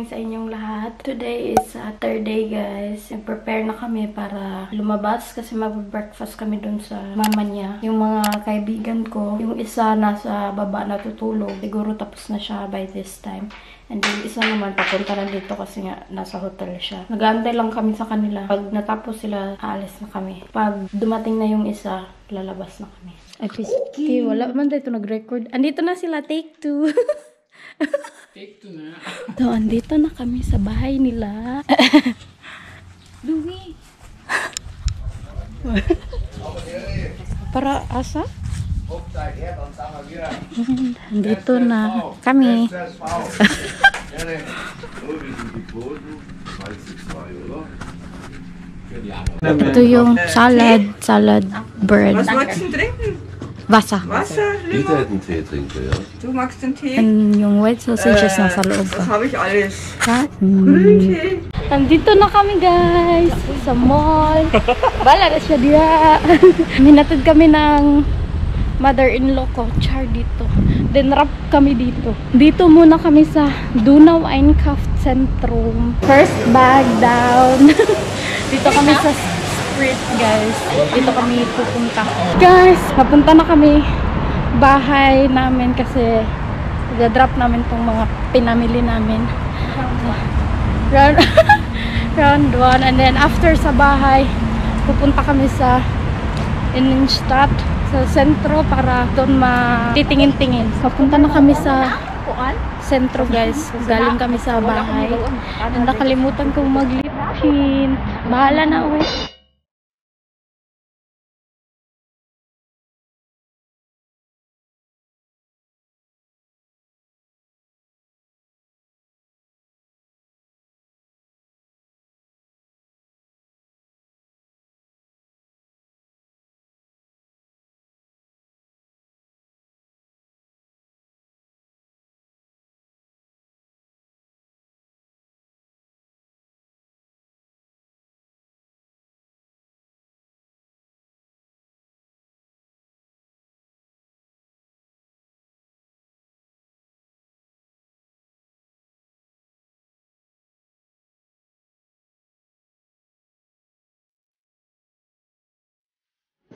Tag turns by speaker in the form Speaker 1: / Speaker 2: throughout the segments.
Speaker 1: morning sa inyong lahat. Today is Saturday, guys. Nag-prepare na kami para lumabas kasi mag-breakfast kami dun sa mama niya. Yung mga kaibigan ko, yung isa nasa baba natutulog. Siguro tapos na siya by this time. And yung isa naman papunta na dito kasi nga nasa hotel siya. Nag-aantay lang kami sa kanila. Pag natapos sila, aalis na kami. Pag dumating na yung isa, lalabas na kami. Ay, Piski, wala man dito nag-record. Andito na sila, take 2.
Speaker 2: Take 2 na.
Speaker 1: So, andito na kami sa bahay nila.
Speaker 2: Louie!
Speaker 1: Para asa? Andito na kami. Ito yung salad bread.
Speaker 3: Was wolltest du trinken?
Speaker 1: Wasser.
Speaker 3: Wasser,
Speaker 4: Jeder
Speaker 3: Limo?
Speaker 4: hat einen Tee trinken, ja.
Speaker 3: Du magst den Tee?
Speaker 1: And yung white sausages nasa loob
Speaker 3: Das
Speaker 1: pa.
Speaker 3: habe ich alles.
Speaker 1: Grüntee. Nandito na kami, guys, sa mall. Bala na siya diya. Minatid kami ng mother-in-law ko, Char, dito. Then wrap kami dito. Dito muna kami sa Donau Einkauf Zentrum. First bag down. Dito kami sa street, guys. Dito kami pupunta. Guys, papunta na kami bahay namin kasi i-drop namin tong mga pinamili namin. Round 1. And then after sa bahay, pupunta kami sa Innenstadt, sa sentro para doon matitingin-tingin. Papunta na kami sa sentro, guys. Galing kami sa bahay. And nakalimutan kong mag-lip tint. Bahala na, uwi.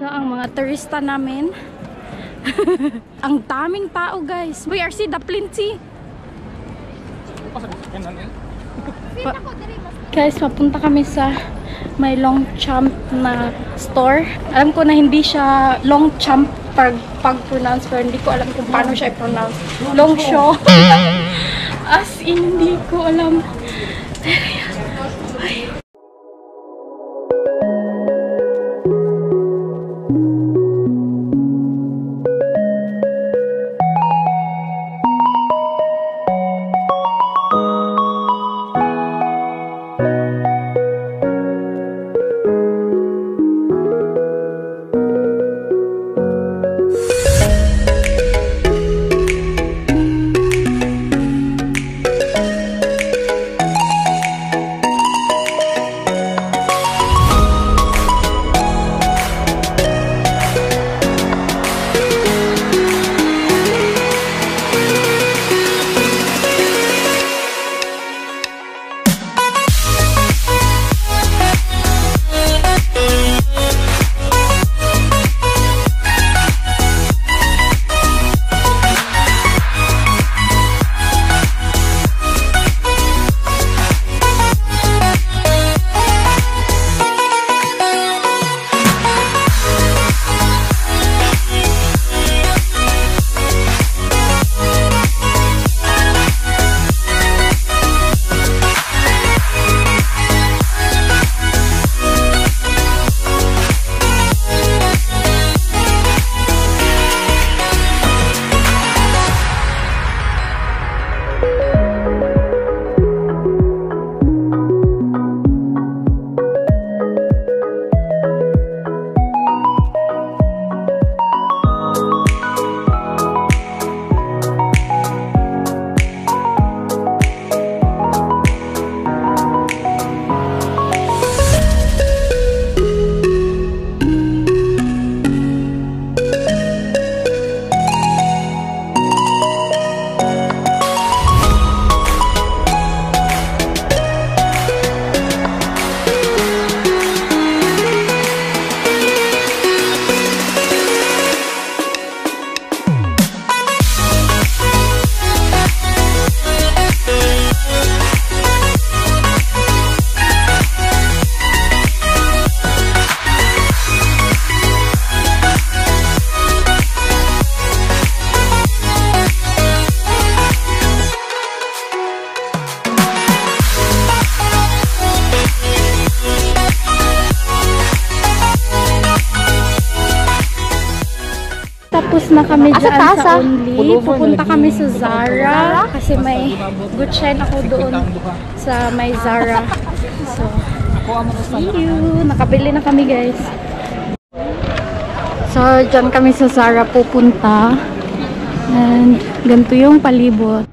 Speaker 1: So, ang mga turista namin. Ang daming tao, guys. We are see the plenty. Guys, mapunta kami sa may Longchamp na store. Alam ko na hindi siya Longchamp pag-pronounce, pero hindi ko alam kung paano siya i-pronounce. Longshaw. As in, hindi ko alam. Pero yan. Ay. na kami dyan
Speaker 3: taas,
Speaker 1: sa Only. Pupunta kami sa Zara. Kasi may good shine ako doon sa may Zara. So, see you. Nakabili na kami guys. So, dyan kami sa Zara pupunta. And ganito yung palibot.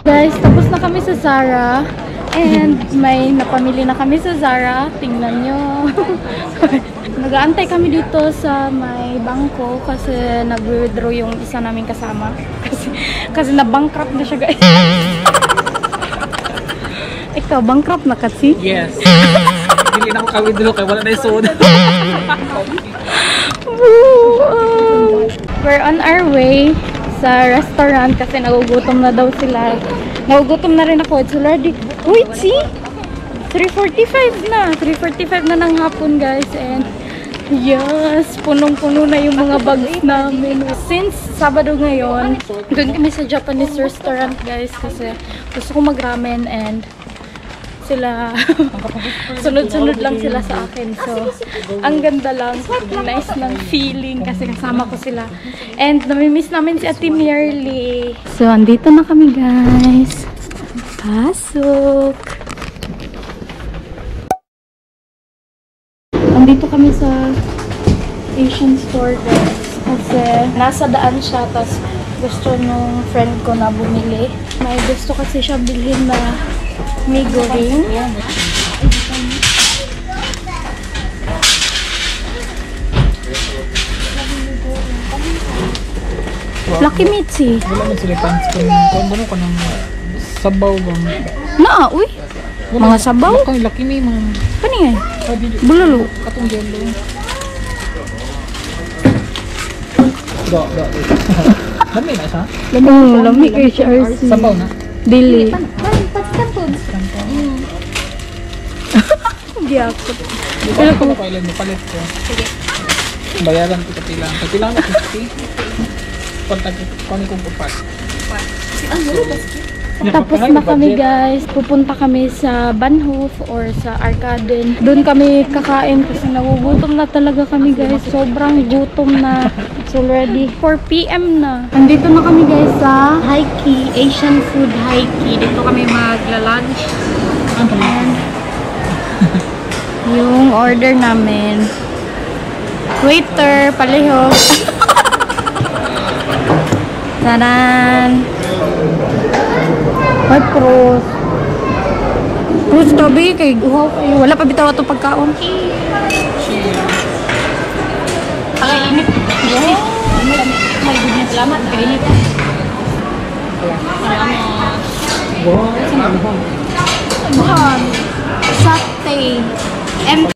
Speaker 1: Guys, tapos na kami sa Zara. And may napamili na kami sa Zara. Tingnan nyo. Nag-aantay kami dito sa may bangko kasi nag-withdraw yung isa naming kasama. Kasi na-bankrupt na siya guys. Ikaw, bankrupt na kasi?
Speaker 2: Yes. Hindi na ako kawidlo kaya wala na yung soda.
Speaker 1: We're on our way sa restaurant kasi nagugutom na daw sila. Nagugutom na rin ako. It's already... Wait, see? 3:45 na. 3:45 na ng hapon, guys. And yes, punong-puno na yung mga bags namin. Since Sabado ngayon, doon kami sa Japanese restaurant, guys. Kasi gusto ko mag-ramen and sila sunod-sunod lang sila sa akin. So, ang ganda lang. Nice ng feeling kasi kasama ko sila. And namimiss namin si Ate Mierly. So, andito na kami guys. Pasok! Andito kami sa Asian store guys. Kasi nasa daan siya. Tapos gusto nung friend ko na bumili. May gusto kasi siya bilhin na may goreng. Lucky Mitzi.
Speaker 2: Wala man sila pants kung ano ka ng sabaw bang.
Speaker 1: Na, uy. Mga sabaw?
Speaker 2: Laki ni mga.
Speaker 1: Ano yan? Bulalo.
Speaker 2: Katong yelo. Do. Lami na siya?
Speaker 1: Lami kay siya RC.
Speaker 2: Sabaw na?
Speaker 1: Dili. Giyakot.
Speaker 2: Pero kung kailan mo palit ko. Sige. Bayaran ko katilang. Katilang na 50. Kontak ko ni kung pupat.
Speaker 1: Tapos na kami guys. Pupunta kami sa Bahnhof or sa Arcaden. Doon kami kakain kasi nagugutom na talaga kami guys. Sobrang gutom na. It's already 4 PM na. Andito na kami guys sa Haiki, Asian Food Haiki. Dito kami magla-lunch. And yung order namin. Waiter, paleho. Tadan! Ay, pros. Pros tabi, kay guhaw kayo. Wala pa bitaw itong pagkaon. Ay, init. May good salamat. Ay, init. Salamat. Mahal. Satay. And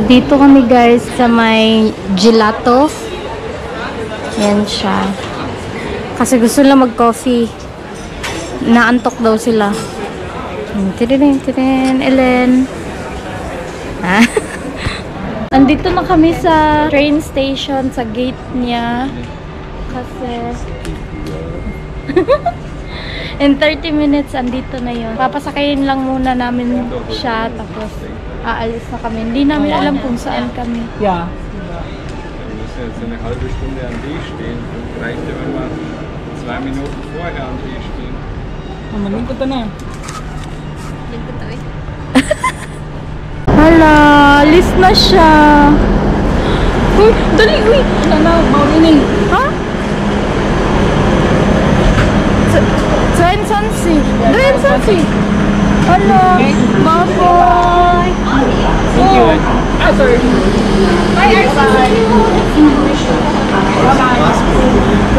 Speaker 1: Dito kami guys sa may gelato. Yan siya. Kasi gusto nila mag-coffee. Naantok daw sila. Tirin, Ellen. Ah. Andito na kami sa train station, sa gate niya. Kasi in 30 minutes, andito na yun. Papasakayin lang muna namin siya, tapos aalis na kami. Hindi namin alam kung saan kami.
Speaker 2: Ja.
Speaker 3: Wir müssen jetzt eine halbe Stunde am Weg stehen. Und reicht ja, wenn wir 2 Minuten vorher am Weg stehen.
Speaker 2: Malingkot na.
Speaker 1: Hala, alis na siya. Uy, dali, uy.
Speaker 2: Maurining.
Speaker 1: Ha? 23. 23. Hala, bye-bye.
Speaker 2: Thank you. Ah, sorry.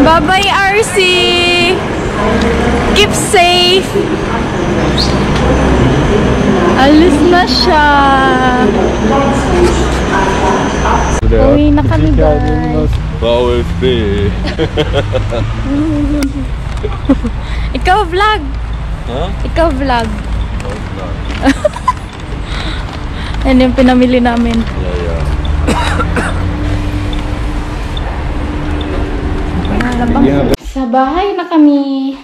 Speaker 1: Bye-bye, RC. Keep safe. Alis na siya. Uwi na kami, guys.
Speaker 3: VfB.
Speaker 1: Ikaw vlog.
Speaker 3: Ha?
Speaker 1: Ikaw vlog. Yan yung pinamili namin.
Speaker 3: Ja.
Speaker 1: Sa bahay na kami.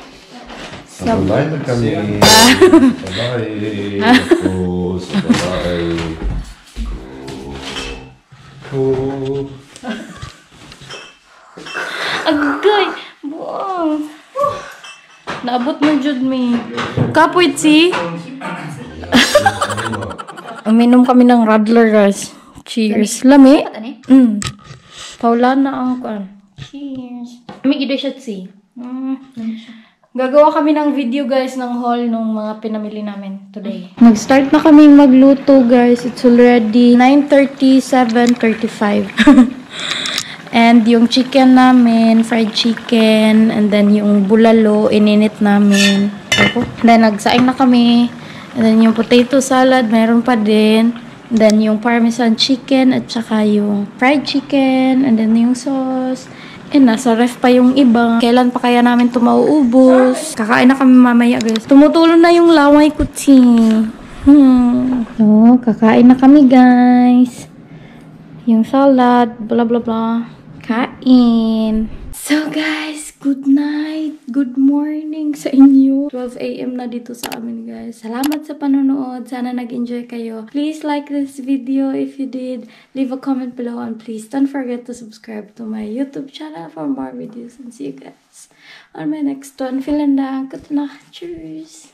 Speaker 4: Sabay na kami. Sabay. Ako, sabay. Ko.
Speaker 1: Agay! Buang! Naabot mo jud mi. Kapoy si. Uminom kami ng Radler, guys. Cheers. Lami? Paula na ang kan. Cheers. Lami gid siya si. Gagawa kami ng video, guys, ng haul ng mga pinamili namin today. Nag-start na kami magluto, guys. It's already 9:30, 7:35. And yung chicken namin, fried chicken, and then yung bulalo, ininit namin. Then nagsaing na kami. And then yung potato salad, meron pa din. And then yung parmesan chicken, at saka yung fried chicken, and then yung sauce. And nasa ref pa yung iba. Kailan pa kaya namin ito mauubos? Kakain na kami mamaya, guys. Tumutulong na yung laway kutsi. So, kakain na kami, guys. Yung salad, blah blah blah. Kain. So guys, good night, good morning sa inyo. 12 AM na dito sa amin, guys. Salamat sa panonood. Sana nag-enjoy kayo. Please like this video if you did. Leave a comment below and please don't forget to subscribe to my YouTube channel for more videos. And see you guys on my next one. Vielen Dank. Gute Nacht. Tschüss.